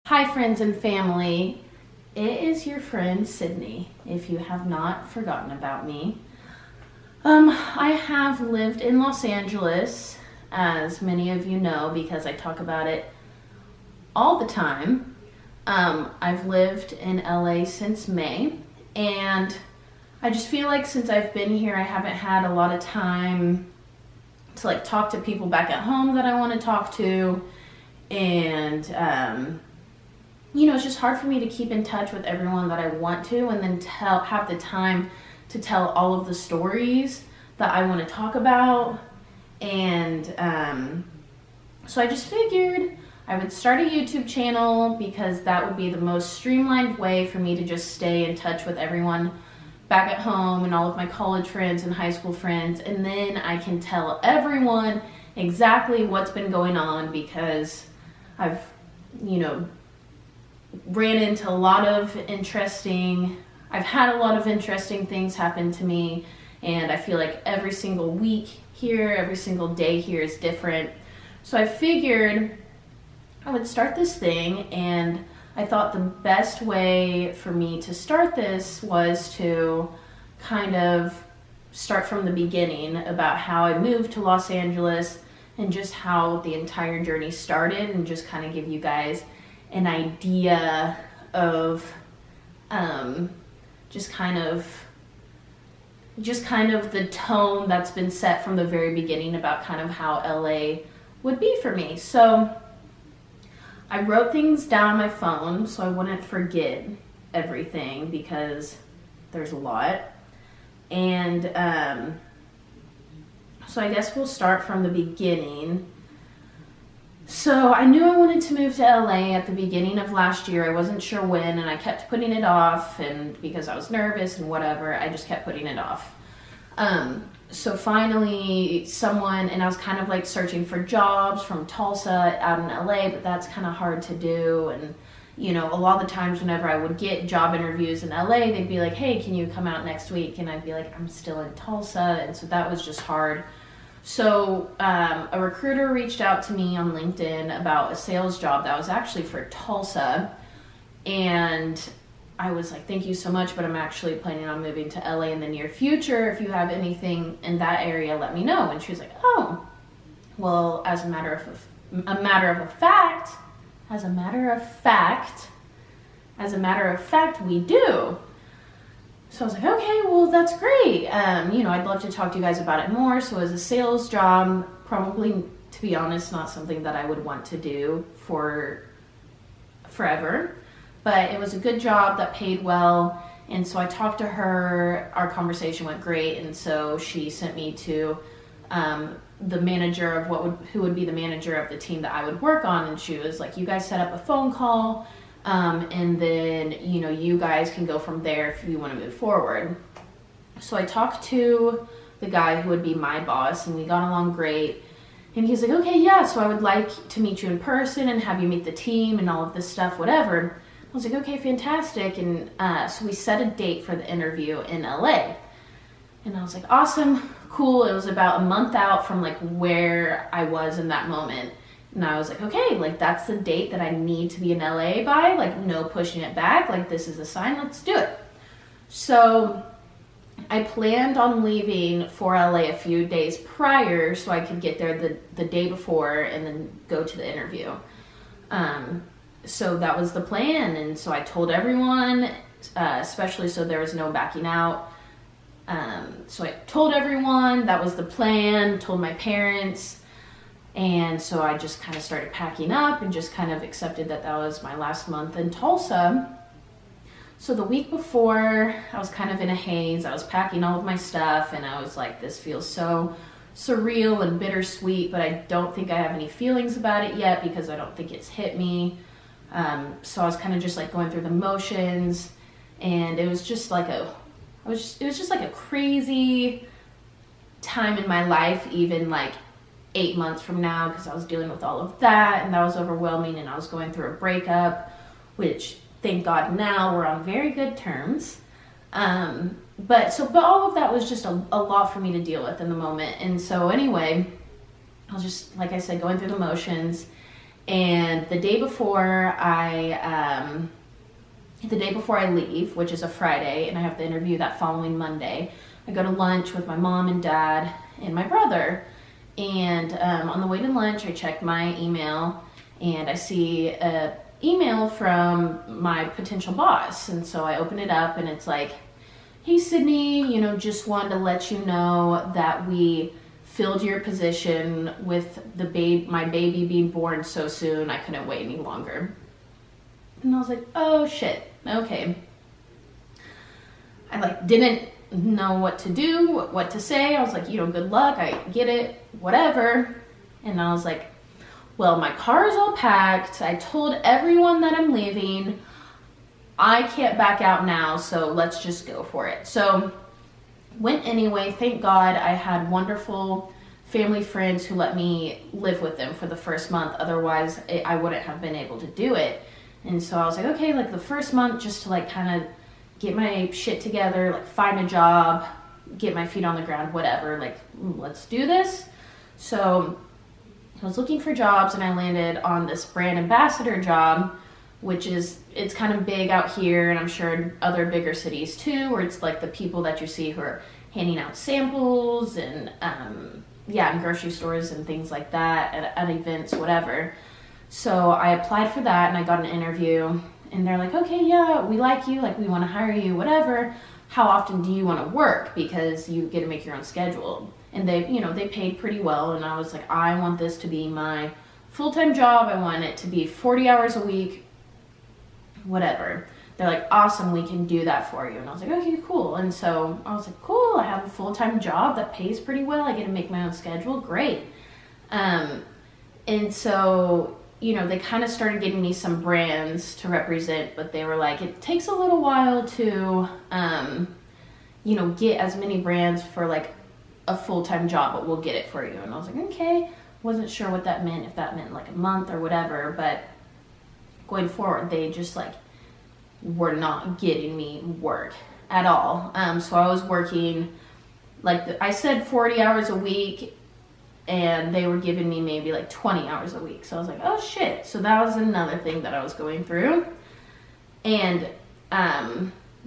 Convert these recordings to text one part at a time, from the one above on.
Hi friends and family, it is your friend Sydney, if you have not forgotten about me. I have lived in Los Angeles, as many of you know, because I talk about it all the time. I've lived in LA since May, and I just feel like since I've been here, I haven't had a lot of time to talk to people back at home that I want to talk to, and it's just hard for me to keep in touch with everyone that I want to, and then have the time to tell all of the stories that I want to talk about. And so I just figured I would start a YouTube channel, because that would be the most streamlined way for me to just stay in touch with everyone back at home and all of my college friends and high school friends. And then I can tell everyone exactly what's been going on, because I've, I've had a lot of interesting things happen to me, and I feel like every single week here, every single day here is different. So I figured I would start this thing, and I thought the best way for me to start this was to kind of start from the beginning about how I moved to Los Angeles and just how the entire journey started, and just kind of give you guys an idea of just kind of the tone that's been set from the very beginning about kind of how LA would be for me. So I wrote things down on my phone so I wouldn't forget everything, because there's a lot. And so I guess we'll start from the beginning. So I knew I wanted to move to LA at the beginning of last year. I wasn't sure when, and I kept putting it off, and because I was nervous and whatever, I just kept putting it off. So finally and I was kind of searching for jobs from Tulsa out in LA, but that's kind of hard to do. And a lot of the times whenever I would get job interviews in LA, they'd be like, hey, can you come out next week? And I'd be like, I'm still in Tulsa. And so that was just hard. So a recruiter reached out to me on LinkedIn about a sales job that was actually for Tulsa. And I was like, thank you so much, but I'm actually planning on moving to LA in the near future. If you have anything in that area, let me know. And she was like, oh, well, as a matter of fact, we do. So I was like, okay, well, that's great. I'd love to talk to you guys about it more. So as a sales job, probably, to be honest, not something that I would want to do for forever. But it was a good job that paid well. And so I talked to her. Our conversation went great. And so she sent me to the manager of who would be the manager of the team that I would work on. And she was like, you guys set up a phone call. And then, you guys can go from there if you want to move forward. So I talked to the guy who would be my boss, and we got along great. And he's like, okay, yeah, so I would like to meet you in person and have you meet the team and all of this stuff, whatever. I was like, okay, fantastic. And so we set a date for the interview in LA. And I was like, awesome, cool. It was about a month out from where I was in that moment. And I was like, okay, that's the date that I need to be in LA by, no pushing it back, this is a sign, let's do it. So I planned on leaving for LA a few days prior so I could get there the day before and then go to the interview. So that was the plan, and so I told everyone, especially so there was no backing out. So I told everyone that was the plan, told my parents. And so I just kind of started packing up and just kind of accepted that that was my last month in Tulsa. So the week before, I was kind of in a haze. I was packing all of my stuff, and I was like, this feels so surreal and bittersweet, but I don't think I have any feelings about it yet, because I don't think it's hit me. So I was kind of just going through the motions, and it was just it was just a crazy time in my life, even 8 months from now, because I was dealing with all of that, and that was overwhelming, and I was going through a breakup, which thank God now we're on very good terms. But all of that was just a lot for me to deal with in the moment. And so anyway, I was just, like I said, going through the motions, And the day before I leave, which is a Friday, and I have the interview that following Monday, I go to lunch with my mom and dad and my brother. And on the way to lunch, I checked my email, and I see a email from my potential boss. And so I open it up, and it's like, hey Sydney, just wanted to let you know that we filled your position with my baby being born so soon. I couldn't wait any longer. And I was like, oh shit, okay. I didn't know what to do, what to say. I was like, good luck, I get it, whatever. And I was like, well, my car is all packed. I told everyone that I'm leaving. I can't back out now, so let's just go for it. So went anyway. Thank God I had wonderful family friends who let me live with them for the first month. Otherwise, I wouldn't have been able to do it. And so I was like, okay, the first month just to kind of get my shit together, find a job, get my feet on the ground, whatever, let's do this. So I was looking for jobs, and I landed on this brand ambassador job, which it's kind of big out here, and I'm sure in other bigger cities too, where it's the people that you see who are handing out samples and in grocery stores and things like that, at events, whatever. So I applied for that, and I got an interview, and they're like, okay, yeah, we like you, we want to hire you, whatever. How often do you want to work? Because you get to make your own schedule. And they paid pretty well, and I was like, I want this to be my full-time job. I want it to be 40 hours a week, whatever. They're like, awesome, we can do that for you. And I was like, okay, cool. And so I was like, cool, I have a full-time job that pays pretty well. I get to make my own schedule. Great. And so, they kind of started getting me some brands to represent, but they were like, it takes a little while to, get as many brands for a full-time job, but we'll get it for you. And I was like, okay. Wasn't sure what that meant, if that meant a month or whatever, but going forward, they just were not getting me work at all. So I was working, I said 40 hours a week, and they were giving me maybe 20 hours a week. So I was like, oh shit. So that was another thing that I was going through. And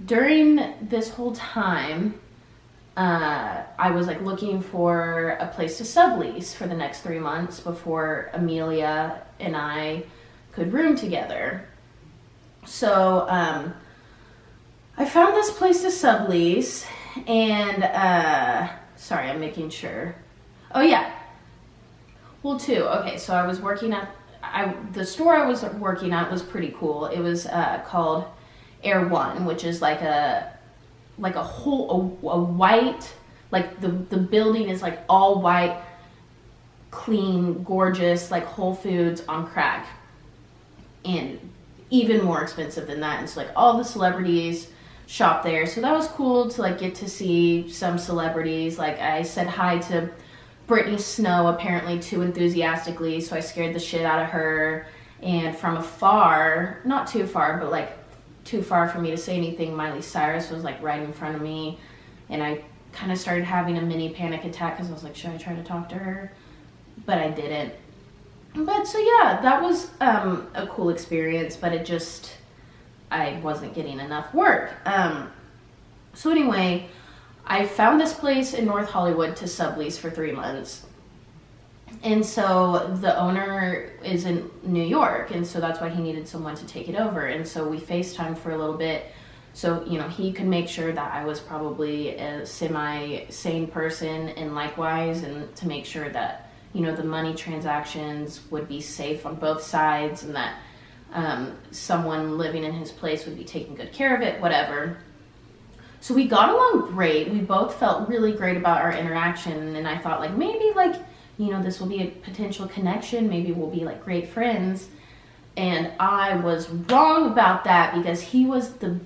during this whole time, I was looking for a place to sublease for the next 3 months before Amelia and I could room together. So I found this place to sublease, and sorry, I'm making sure. Oh yeah. Well, too. Okay, so I was working at the store I was working at was pretty cool. It was called Air One, which is a white, the building is all white, clean, gorgeous, Whole Foods on crack, and even more expensive than that. And so all the celebrities shop there, so that was cool to get to see some celebrities. I said hi to Brittany Snow apparently too enthusiastically, so I scared the shit out of her. And from afar, not too far, but too far for me to say anything, Miley Cyrus was right in front of me, and I kind of started having a mini panic attack because I was like, should I try to talk to her? But I didn't. But so yeah, that was a cool experience, but I wasn't getting enough work. So anyway, I found this place in North Hollywood to sublease for 3 months. And so the owner is in New York, and so that's why he needed someone to take it over. And so we FaceTimed for a little bit, so he could make sure that I was probably a semi-sane person, and likewise, and to make sure that the money transactions would be safe on both sides, and that someone living in his place would be taking good care of it, whatever. So we got along great. We both felt really great about our interaction, and I thought maybe this will be a potential connection. Maybe we'll be great friends. And I was wrong about that, because he was the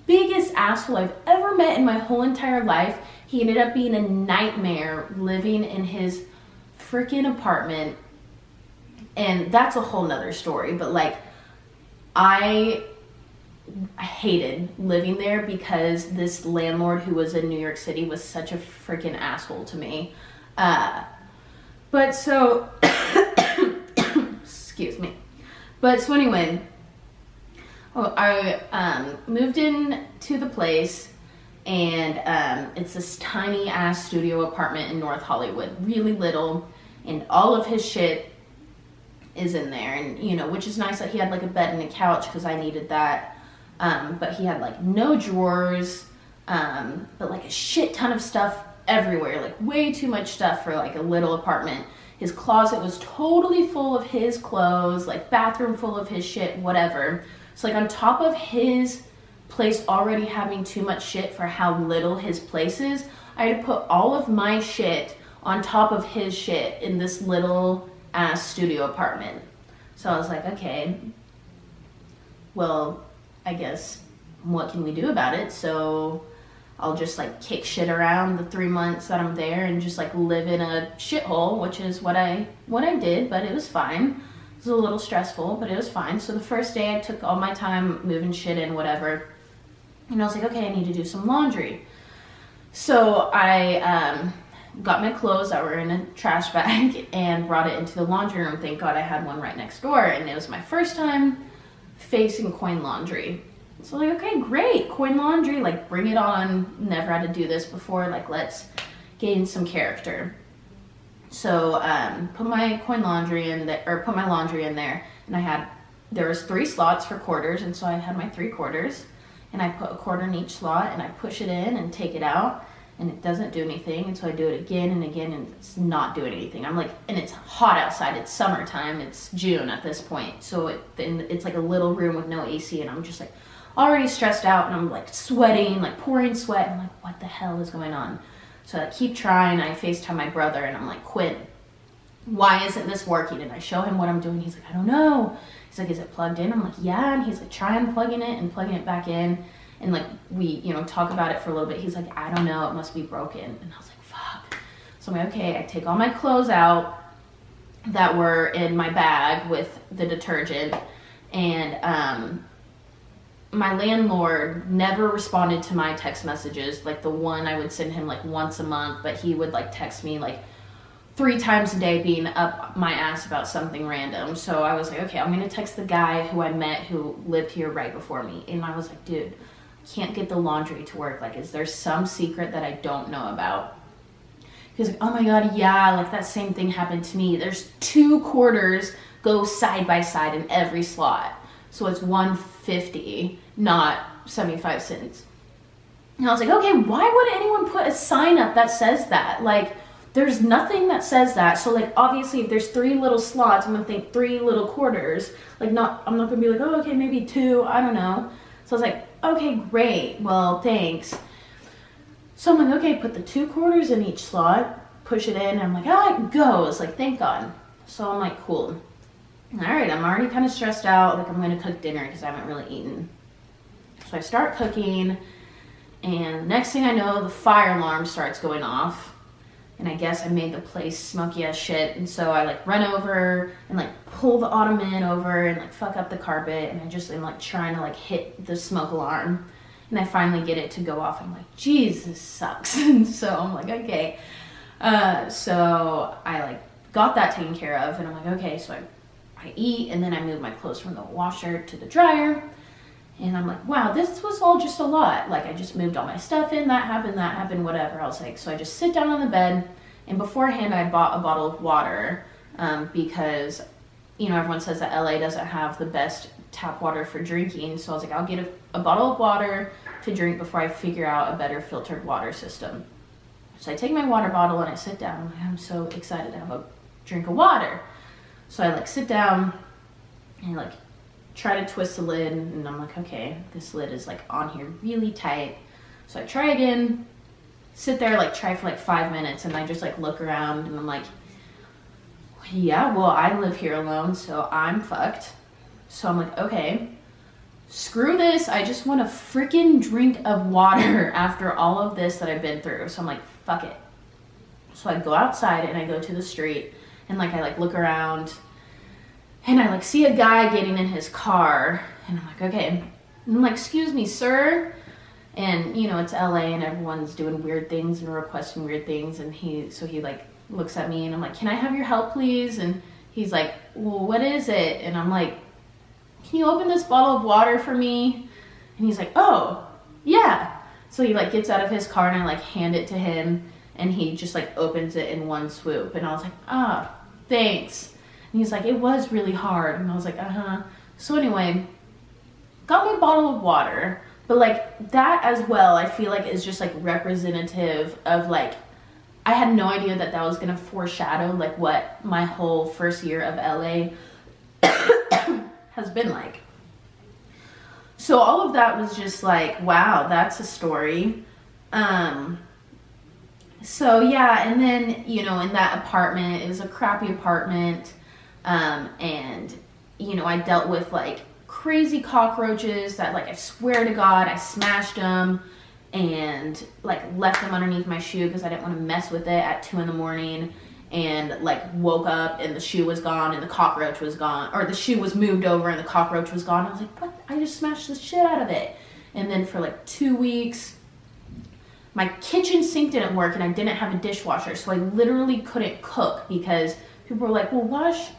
biggest asshole I've ever met in my whole entire life. He ended up being a nightmare living in his freaking apartment. And that's a whole nother story. But I hated living there because this landlord who was in New York City was such a freaking asshole to me. But so, Excuse me. But so anyway, I moved in to the place, and it's this tiny ass studio apartment in North Hollywood, really little, and all of his shit is in there, and you know, which is nice that he had like a bed and a couch because I needed that. But he had like no drawers, but like a shit ton of stuff everywhere, like way too much stuff for like a little apartment. His closet was totally full of his clothes, like bathroom full of his shit, whatever. So like on top of his place already having too much shit for how little his place is, I had to put all of my shit on top of his shit in this little ass studio apartment. So I was like, okay, well, I guess what can we do about it? So I'll just like kick shit around the 3 months that I'm there and just like live in a shithole, which is what I did, but it was fine. It was a little stressful, but it was fine. So the first day I took all my time moving shit in, whatever. And I was like, okay, I need to do some laundry. So I got my clothes that were in a trash bag and brought it into the laundry room. Thank God I had one right next door. And it was my first time facing coin laundry. So like, okay, great, coin laundry, like bring it on. Never had to do this before, like let's gain some character. So put my laundry in there, and there was 3 slots for quarters, and so I had my 3 quarters, and I put a quarter in each slot, and I push it in and take it out, and it doesn't do anything, and so I do it again and again, and it's not doing anything. I'm like, and it's hot outside, it's summertime, it's June at this point, so it's like a little room with no AC, and I'm just like already stressed out, and I'm like sweating, like pouring sweat, and I'm like, what the hell is going on? So I keep trying. I FaceTime my brother, and I'm like, Quinn, why isn't this working? And I show him what I'm doing. He's like, I don't know. He's like, is it plugged in? I'm like, yeah. And he's like, try unplugging it and plugging it back in. And like, we, you know, talk about it for a little bit. He's like, I don't know. It must be broken. And I was like, fuck. So I'm like, okay. I take all my clothes out that were in my bag with the detergent, and my landlord never responded to my text messages, like the one I would send him like once a month, but he would like text me like 3 times a day being up my ass about something random. So I was like, okay, I'm gonna text the guy who I met who lived here right before me. And I was like, dude, can't get the laundry to work. Like, is there some secret that I don't know about? He's like, oh my God, yeah, like that same thing happened to me. There's 2 quarters go side by side in every slot. So it's $1.50, not 75 cents. And I was like, okay, why would anyone put a sign up that says that? Like, there's nothing that says that. So like, obviously if there's 3 little slots, I'm gonna think 3 little quarters. Like I'm not gonna be like, oh, okay, maybe 2, I don't know. So I was like, okay, great, well, thanks. So I'm like, okay, put the 2 quarters in each slot, push it in, and I'm like, oh, it goes, like, thank God. So I'm like, cool. All right, I'm already kind of stressed out, like I'm gonna cook dinner because I haven't really eaten. So I start cooking, and next thing I know, the fire alarm starts going off, and I guess I made the place smoky as shit, and so I like run over and like pull the ottoman over and like fuck up the carpet, and I just am like trying to like hit the smoke alarm, and I finally get it to go off. I'm like, geez, this sucks. And so I'm like, okay. So I like got that taken care of, and I'm like, okay, so I eat, and then I move my clothes from the washer to the dryer, and I'm like, wow, this was all just a lot. Like, I just moved all my stuff in, that happened, whatever. I was like, so I just sit down on the bed, and beforehand I bought a bottle of water, because, you know, everyone says that LA doesn't have the best tap water for drinking, so I was like, I'll get a bottle of water to drink before I figure out a better filtered water system. So I take my water bottle, and I sit down, and I'm so excited to have a drink of water. So I like sit down and like try to twist the lid, and I'm like, okay, this lid is like on here really tight. So I try again, sit there, like try for like 5 minutes, and I just like look around, and I'm like, yeah, well, I live here alone, so I'm fucked. So I'm like, okay, screw this. I just want a freaking drink of water after all of this that I've been through. So I'm like, fuck it. So I go outside, and I go to the street, and like I like look around, and I like see a guy getting in his car, and I'm like, okay. And I'm like, excuse me, sir. And you know, it's LA, and everyone's doing weird things and requesting weird things, and he like looks at me, and I'm like, can I have your help, please? And he's like, well, what is it? And I'm like, can you open this bottle of water for me? And he's like, oh, yeah. So he like gets out of his car and I like hand it to him and he just like opens it in one swoop. And I was like, ah, thanks. And he's like, it was really hard. And I was like, uh-huh. So anyway, got my bottle of water. But like that as well, I feel like is just like representative of like, I had no idea that that was going to foreshadow like what my whole first year of LA has been like. So all of that was just like, wow, that's a story. So yeah, and then, you know, in that apartment, it was a crappy apartment. And, you know, I dealt with like crazy cockroaches that like, I swear to God, I smashed them and like left them underneath my shoe because I didn't want to mess with it at 2 a.m. and like woke up and the shoe was gone and the cockroach was gone, or the shoe was moved over and the cockroach was gone. I was like, what? I just smashed the shit out of it. And then for like 2 weeks, my kitchen sink didn't work and I didn't have a dishwasher. So I literally couldn't cook because people were like, well, wash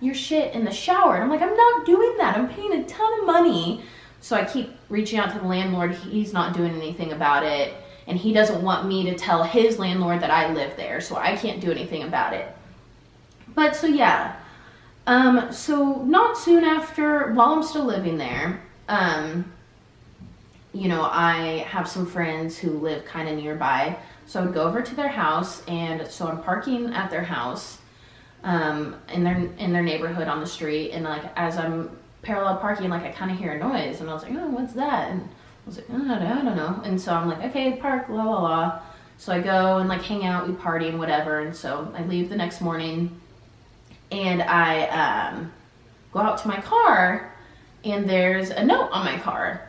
your shit in the shower. And I'm like, I'm not doing that. I'm paying a ton of money. So I keep reaching out to the landlord. He's not doing anything about it. And he doesn't want me to tell his landlord that I live there. So I can't do anything about it. But so yeah. So not soon after, while I'm still living there, you know, I have some friends who live kind of nearby. So I would go over to their house. And so I'm parking at their house, in their neighborhood on the street. And like, as I'm parallel parking, like I kind of hear a noise and I was like, oh, what's that? And I was like, oh, I don't know. And so I'm like, okay, park, la la la. So I go and like hang out, we party and whatever. And so I leave the next morning and I go out to my car and there's a note on my car.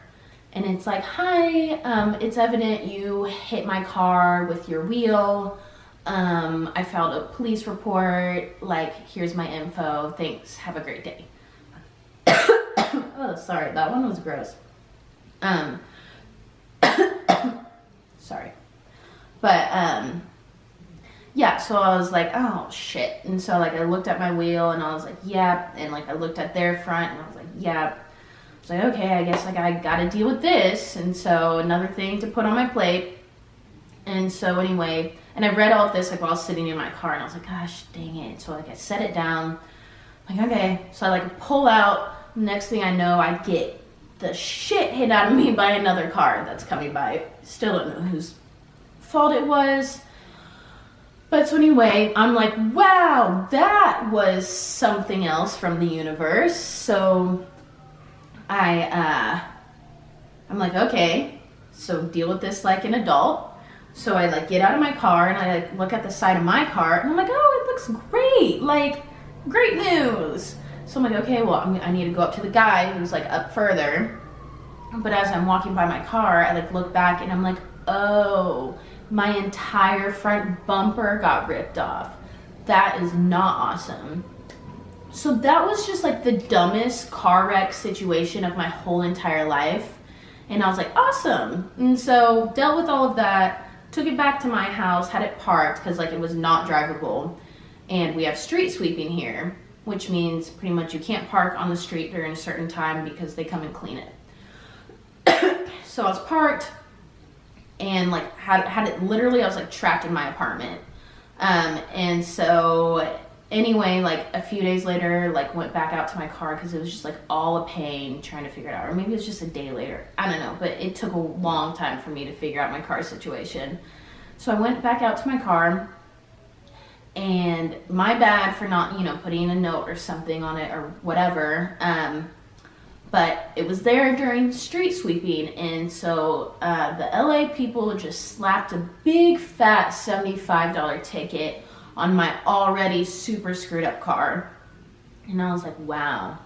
And it's like, hi, it's evident you hit my car with your wheel. I filed a police report. Like, here's my info. Thanks. Have a great day. Oh, sorry. That one was gross. Sorry. But, yeah, so I was like, oh, shit. And so, like, I looked at my wheel, and I was like, yep. And, like, I looked at their front, and I was like, yep. I was like, okay, I guess, like, I gotta deal with this. And so, another thing to put on my plate. And so, anyway, and I read all of this, like, while I was sitting in my car, and I was like, gosh, dang it. So, like, I set it down. I'm like, okay. So, I, like, pull out. Next thing I know, I get the shit hit out of me by another car that's coming by. Still don't know whose fault it was. But so anyway, I'm like, wow, that was something else from the universe. So I'm like, okay, so deal with this like an adult. So I like get out of my car and I like look at the side of my car and I'm like, oh, it looks great. Like, great news. So I'm like, okay, well, I need to go up to the guy who's like up further. But as I'm walking by my car, I like look back and I'm like, oh, my entire front bumper got ripped off. That is not awesome. So that was just like the dumbest car wreck situation of my whole entire life. And I was like, awesome. And so dealt with all of that, took it back to my house, had it parked because like it was not drivable. And we have street sweeping here, which means pretty much you can't park on the street during a certain time because they come and clean it. So I was parked and like had it literally, I was like trapped in my apartment. And so anyway, like a few days later, like went back out to my car because it was just like all a pain trying to figure it out. Or maybe it was just a day later. I don't know, but it took a long time for me to figure out my car situation. So I went back out to my car. And my bad for not, you know, putting a note or something on it or whatever. But it was there during street sweeping. And so the LA people just slapped a big fat $75 ticket on my already super screwed up car. And I was like, wow,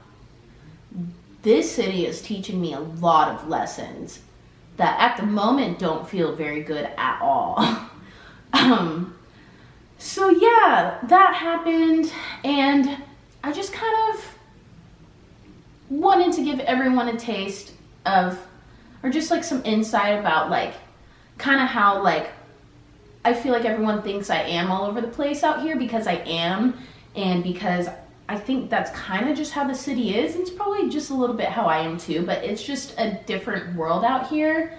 this city is teaching me a lot of lessons that at the moment don't feel very good at all. So yeah, that happened, and I just kind of wanted to give everyone a taste of, or just like some insight about like, kind of how like, I feel like everyone thinks I am all over the place out here because I am, and because I think that's kind of just how the city is. It's probably just a little bit how I am too, but it's just a different world out here.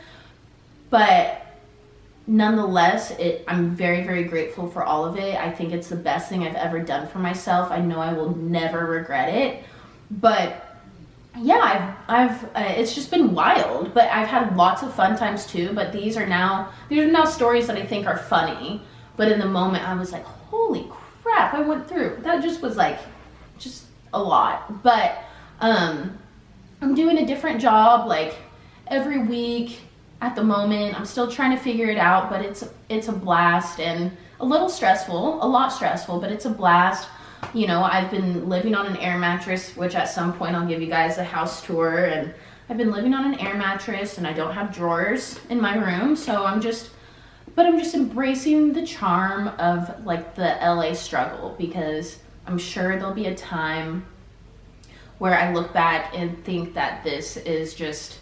But nonetheless, I'm very, very grateful for all of it. I think it's the best thing I've ever done for myself. I know I will never regret it. But yeah, I've it's just been wild. But I've had lots of fun times too. But these are now stories that I think are funny. But in the moment, I was like, holy crap, I went through. That just was like, just a lot. But I'm doing a different job like every week. At the moment, I'm still trying to figure it out, but it's a blast and a little stressful, a lot stressful, but it's a blast. You know, I've been living on an air mattress, which at some point I'll give you guys a house tour, and I've been living on an air mattress and I don't have drawers in my room, so I'm just embracing the charm of like the LA struggle, because I'm sure there'll be a time where I look back and think that this is just,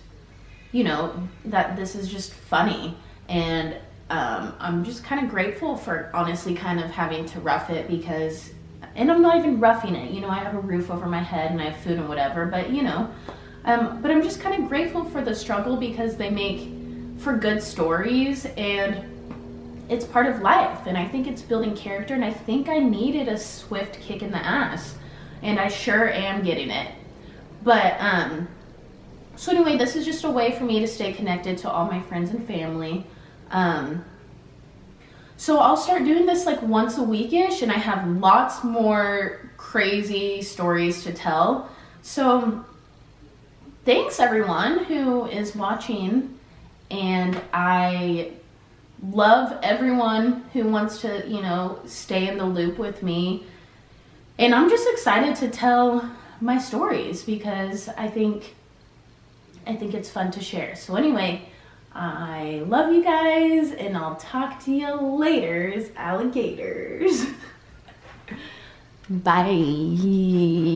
you know, that this is just funny. And I'm just kind of grateful for honestly kind of having to rough it, because, and I'm not even roughing it, you know, I have a roof over my head and I have food and whatever, but you know, but I'm just kind of grateful for the struggle, because they make for good stories and it's part of life. And I think it's building character, and I think I needed a swift kick in the ass, and I sure am getting it. But so anyway, this is just a way for me to stay connected to all my friends and family. So I'll start doing this like once a weekish, and I have lots more crazy stories to tell. So thanks everyone who is watching, and I love everyone who wants to, you know, stay in the loop with me. And I'm just excited to tell my stories, because I think it's fun to share. So anyway, I love you guys, and I'll talk to you later, alligators. Bye.